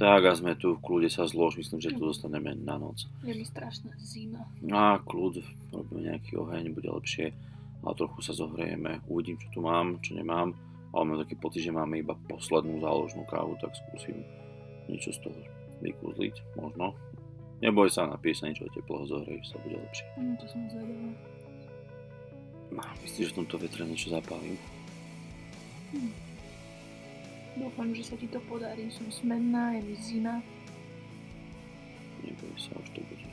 Tak a sme tu, v kľude sa zlož, myslím, že tu zostaneme na noc. Je mi strašná zima. A kľud, robíme nejaký oheň, bude lepšie. A trochu sa zohrejeme, uvidím, čo tu mám, čo nemám. Ale mám taký pocit, že máme iba poslednú záložnú kávu, tak skúsim niečo z toho vykúzliť, možno. Neboj sa, napij sa niečo teplého, zohreješ sa, bude lepšie. To som zvedavá. No, myslíš, že v tomto vetre niečo zapálim? Dúfam, že sa ti to podarí. Som smenná, je mi zima. Neboj sa, už to bude.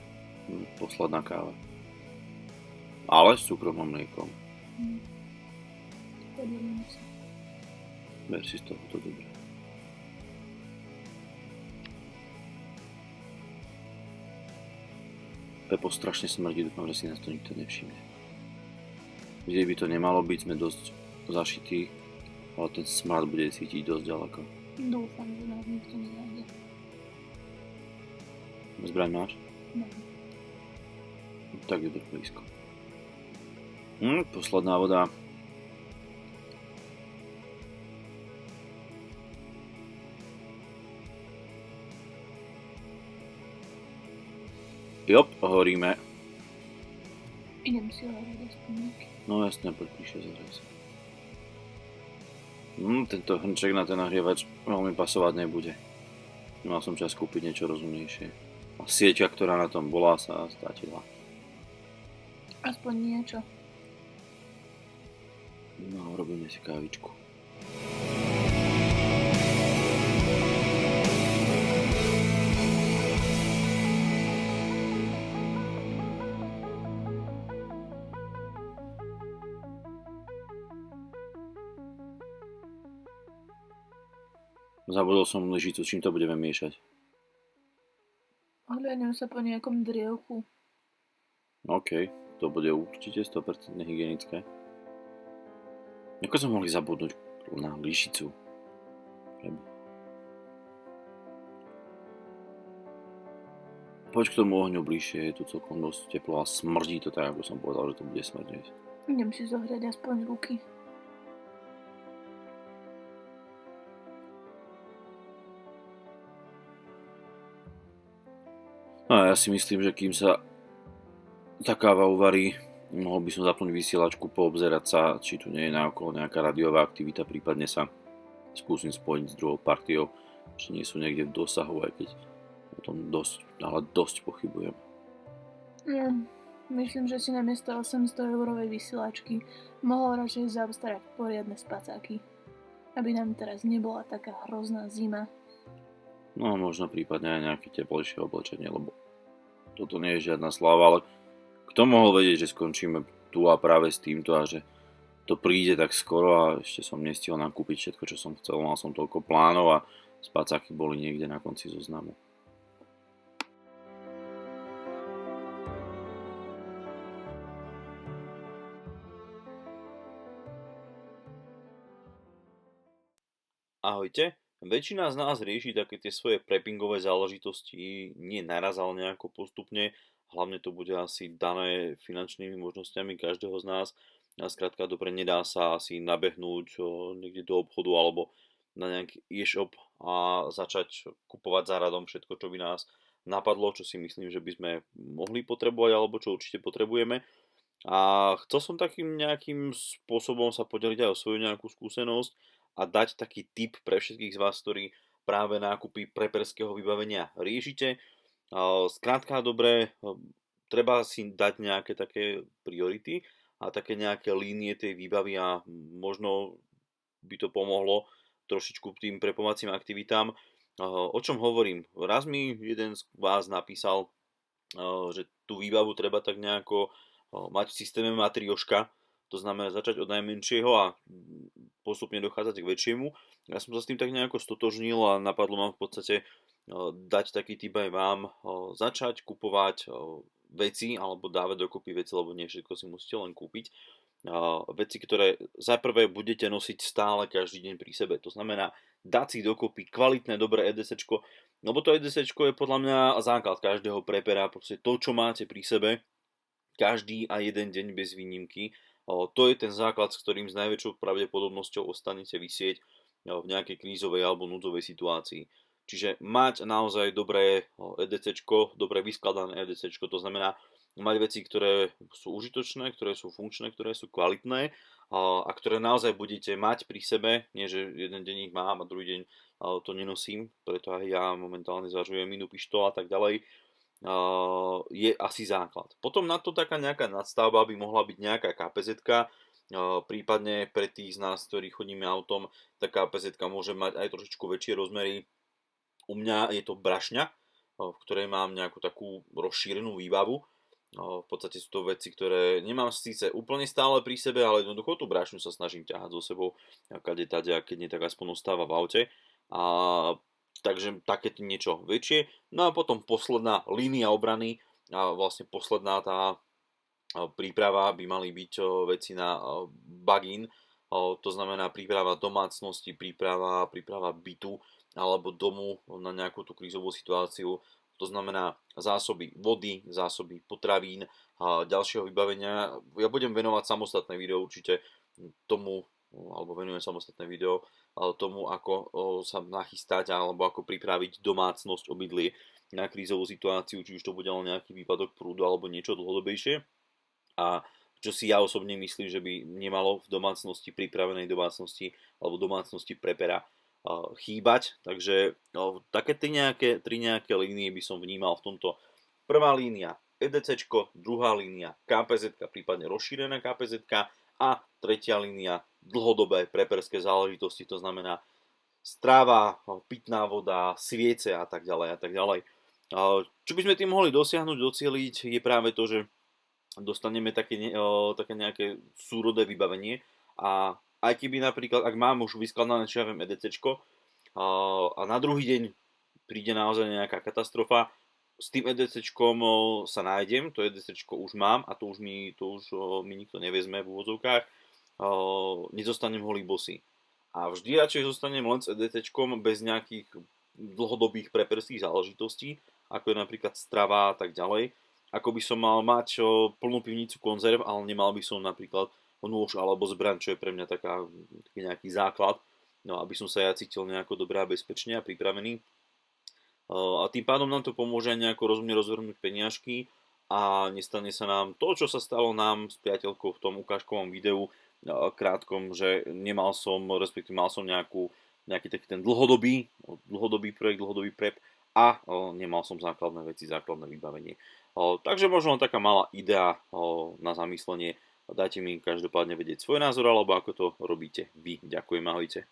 Posledná káva. Ale s cukrom a mliekom. Podelím sa. Ber si z toho to dobre. Pepo strašne smrdí, dúfam, že si nás to nikto nevšimne. Kde by to nemalo byť, sme dosť zašití, ale ten smrad bude cítiť dosť ďaleko. Dúfam, že nás nikto nenájde. Zbraň máš? No. Tak je to blízko. Posledná voda. Jop, horíme. Idem si hľadať aspoň nejaký. No jasne, poď píše, zahraj sa. Tento hrnček na ten nahrievač veľmi pasovať nebude. Mal som čas kúpiť niečo rozumnejšie. A sieťa, ktorá na tom bola, sa stratila. Aspoň niečo. No, robíme si kávičku. Zabudol som lyžicu, čím to budeme miešať. Hľadám sa po nejakom drievku. OK, to bude určite 100% hygienické. Ako sme mohli zabudnúť na lyžicu? Poď k tomu ohňu bližšie, je tu celkom dosť teplo a smrdí to tak, ako som povedal, že to bude smrdieť. Idem si zohrať aspoň ruky. No ja si myslím, že kým sa tá káva uvarí, mohol by som zapnúť vysielačku, poobzerať sa, či tu nie je naokolo nejaká rádiová aktivita, prípadne sa skúsim spojiť s druhou partiou, či nie sú niekde v dosahu, aj keď o tom dosť pochybujem. Myslím, že si namiesto 800-eurovej vysielačky mohol radšej zaobstarať poriadne spacáky, aby nám teraz nebola taká hrozná zima. No možno prípadne aj nejaké teplejšie oblečenie, lebo toto nie je žiadna sláva, ale kto mohol vedieť, že skončíme tu a práve s týmto a že to príde tak skoro a ešte som nestihol nakúpiť všetko, čo som chcel, mal som toľko plánov a spacáky boli niekde na konci zoznamu. Ahojte. Väčšina z nás rieši také tie svoje preppingové záležitosti nie naraz, ale nejako postupne. Hlavne to bude asi dané finančnými možnosťami každého z nás. A skrátka dobre, nedá sa asi nabehnúť niekde do obchodu alebo na nejaký e-shop a začať kupovať za radom všetko, čo by nás napadlo, čo si myslím, že by sme mohli potrebovať alebo čo určite potrebujeme. A chcel som takým nejakým spôsobom sa podeliť aj o svoju nejakú skúsenosť a dať taký tip pre všetkých z vás, ktorí práve nákupy preperského vybavenia riešite. Skrátka dobre, treba si dať nejaké také priority a také nejaké línie tej výbavy a možno by to pomohlo trošičku tým prepovacím aktivitám. O čom hovorím? Raz mi jeden z vás napísal, že tú výbavu treba tak nejako mať v systéme matrioška, to znamená začať od najmenšieho a postupne dochádzať k väčšiemu. Ja som sa s tým tak nejako stotožnil a napadlo ma v podstate dať taký tip aj vám, začať kupovať veci alebo dávať dokopy veci, lebo nie všetko si musíte len kúpiť. Veci, ktoré za prvé budete nosiť stále každý deň pri sebe. To znamená dať si dokopy kvalitné, dobré EDSčko, lebo to EDSčko je podľa mňa základ každého prepera, proste to, čo máte pri sebe každý a jeden deň bez výnimky. To je ten základ, s ktorým s najväčšou pravdepodobnosťou ostanete visieť v nejakej krízovej alebo núdzovej situácii. Čiže mať naozaj dobré EDCčko, dobre vyskladané EDCčko, to znamená mať veci, ktoré sú užitočné, ktoré sú funkčné, ktoré sú kvalitné a ktoré naozaj budete mať pri sebe, nie že jeden deň ich mám a druhý deň to nenosím, preto aj ja momentálne zvažujem inú pištol a tak ďalej, je asi základ. Potom na to taká nejaká nadstavba by mohla byť nejaká KPZ, prípadne pre tých z nás, ktorí chodíme autom, tá KPZ môže mať aj trošičku väčšie rozmery. U mňa je to brašňa, v ktorej mám nejakú takú rozšírenú výbavu. V podstate sú to veci, ktoré nemám síce úplne stále pri sebe, ale jednoducho tú brašňu sa snažím ťahať so sebou, kade tade, a keď nie, tak aspoň ostáva v aute. Takže také niečo väčšie. No a potom posledná línia obrany, a vlastne posledná tá príprava by mali byť veci na bug-in, to znamená príprava domácnosti, príprava bytu alebo domu na nejakú tú krízovú situáciu. To znamená zásoby vody, zásoby potravín a ďalšieho vybavenia. Ja budem venovať samostatné video určite tomu, alebo venujem samostatné video tomu, ako sa nachystať alebo ako pripraviť domácnosť, obydlie na krízovú situáciu, či už to bude len nejaký výpadok prúdu alebo niečo dlhodobejšie. A čo si ja osobne myslím, že by nemalo v domácnosti, pripravenej domácnosti alebo domácnosti prepera chýbať. Takže také tri nejaké línie by som vnímal v tomto. Prvá línia EDCčko, druhá línia KPZ, prípadne rozšírená KPZ a tretia línia dlhodobé preperské záležitosti, to znamená strava, pitná voda, sviece a tak ďalej a tak ďalej. Čo by sme tým mohli dosiahnuť, docieliť, je práve to, že dostaneme také nejaké súrodé vybavenie a aj keby napríklad, ak mám už vyskladané, čo ja viem, EDCčko a na druhý deň príde naozaj nejaká katastrofa, s tým EDCčkom sa nájdem, to EDCčko už mám a to už mi nikto nevezme v úvodzovkách, nezostanem holý bosý. A vždy radšej zostanem len s EDCčkom bez nejakých dlhodobých preperských záležitostí, ako je napríklad strava a tak ďalej, ako by som mal mať plnú pivnicu konzerv, ale nemal by som napríklad nôž alebo zbraň, čo je pre mňa taký nejaký základ, no aby som sa ja cítil nejako dobre a bezpečne a pripravený. A tým pádom nám to pomôže nejako rozumne rozvrhnúť peniažky a nestane sa nám to, čo sa stalo nám s priateľkou v tom ukážkovom videu krátkom, že mal som nejaký taký ten dlhodobý projekt, dlhodobý prep a nemal som základné veci, základné vybavenie. Takže možno taká malá idea na zamyslenie. Dajte mi každopádne vedieť svoj názor, alebo ako to robíte vy. Ďakujem, ahojte.